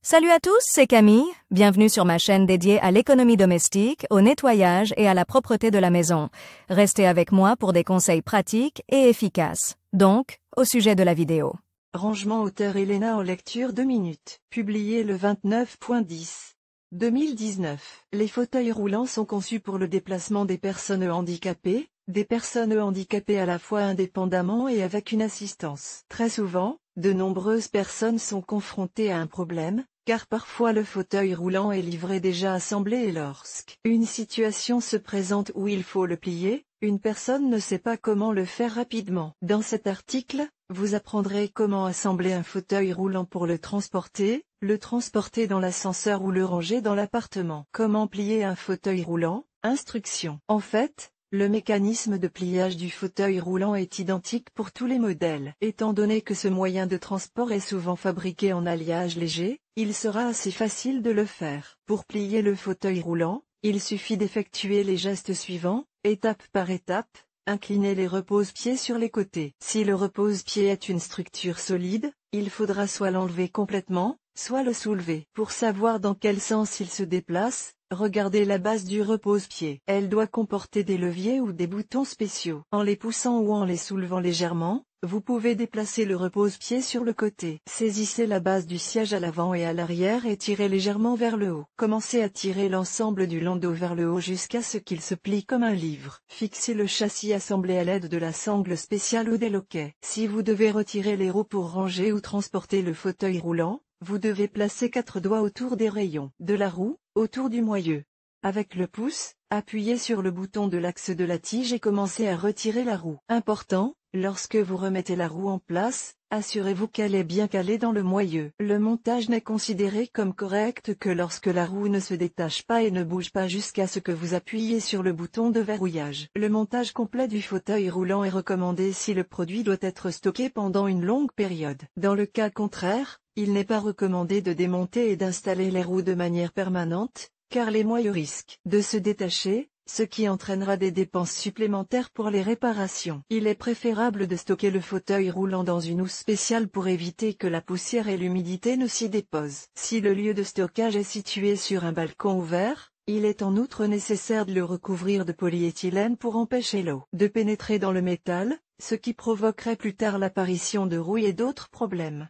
Salut à tous, c'est Camille. Bienvenue sur ma chaîne dédiée à l'économie domestique, au nettoyage et à la propreté de la maison. Restez avec moi pour des conseils pratiques et efficaces. Donc, au sujet de la vidéo. Rangement auteur Elena en lecture 2 minutes. Publié le 29.10. 2019. Les fauteuils roulants sont conçus pour le déplacement des personnes handicapées à la fois indépendamment et avec une assistance. Très souvent, de nombreuses personnes sont confrontées à un problème, car parfois le fauteuil roulant est livré déjà assemblé et lorsqu'une situation se présente où il faut le plier, une personne ne sait pas comment le faire rapidement. Dans cet article, vous apprendrez comment assembler un fauteuil roulant pour le transporter dans l'ascenseur ou le ranger dans l'appartement. Comment plier un fauteuil roulant? Instruction. En fait, le mécanisme de pliage du fauteuil roulant est identique pour tous les modèles. Étant donné que ce moyen de transport est souvent fabriqué en alliage léger, il sera assez facile de le faire. Pour plier le fauteuil roulant, il suffit d'effectuer les gestes suivants, étape par étape. Inclinez les repose-pieds sur les côtés. Si le repose-pied est une structure solide, il faudra soit l'enlever complètement, soit le soulever. Pour savoir dans quel sens il se déplace, regardez la base du repose-pied. Elle doit comporter des leviers ou des boutons spéciaux. En les poussant ou en les soulevant légèrement, vous pouvez déplacer le repose-pied sur le côté. Saisissez la base du siège à l'avant et à l'arrière et tirez légèrement vers le haut. Commencez à tirer l'ensemble du landau vers le haut jusqu'à ce qu'il se plie comme un livre. Fixez le châssis assemblé à l'aide de la sangle spéciale ou des loquets. Si vous devez retirer les roues pour ranger ou transporter le fauteuil roulant, vous devez placer 4 doigts autour des rayons de la roue, autour du moyeu. Avec le pouce, appuyez sur le bouton de l'axe de la tige et commencez à retirer la roue. Important, lorsque vous remettez la roue en place, assurez-vous qu'elle est bien calée dans le moyeu. Le montage n'est considéré comme correct que lorsque la roue ne se détache pas et ne bouge pas jusqu'à ce que vous appuyiez sur le bouton de verrouillage. Le montage complet du fauteuil roulant est recommandé si le produit doit être stocké pendant une longue période. Dans le cas contraire, il n'est pas recommandé de démonter et d'installer les roues de manière permanente, car les moyeux risquent de se détacher, ce qui entraînera des dépenses supplémentaires pour les réparations. Il est préférable de stocker le fauteuil roulant dans une housse spéciale pour éviter que la poussière et l'humidité ne s'y déposent. Si le lieu de stockage est situé sur un balcon ouvert, il est en outre nécessaire de le recouvrir de polyéthylène pour empêcher l'eau de pénétrer dans le métal, ce qui provoquerait plus tard l'apparition de rouille et d'autres problèmes.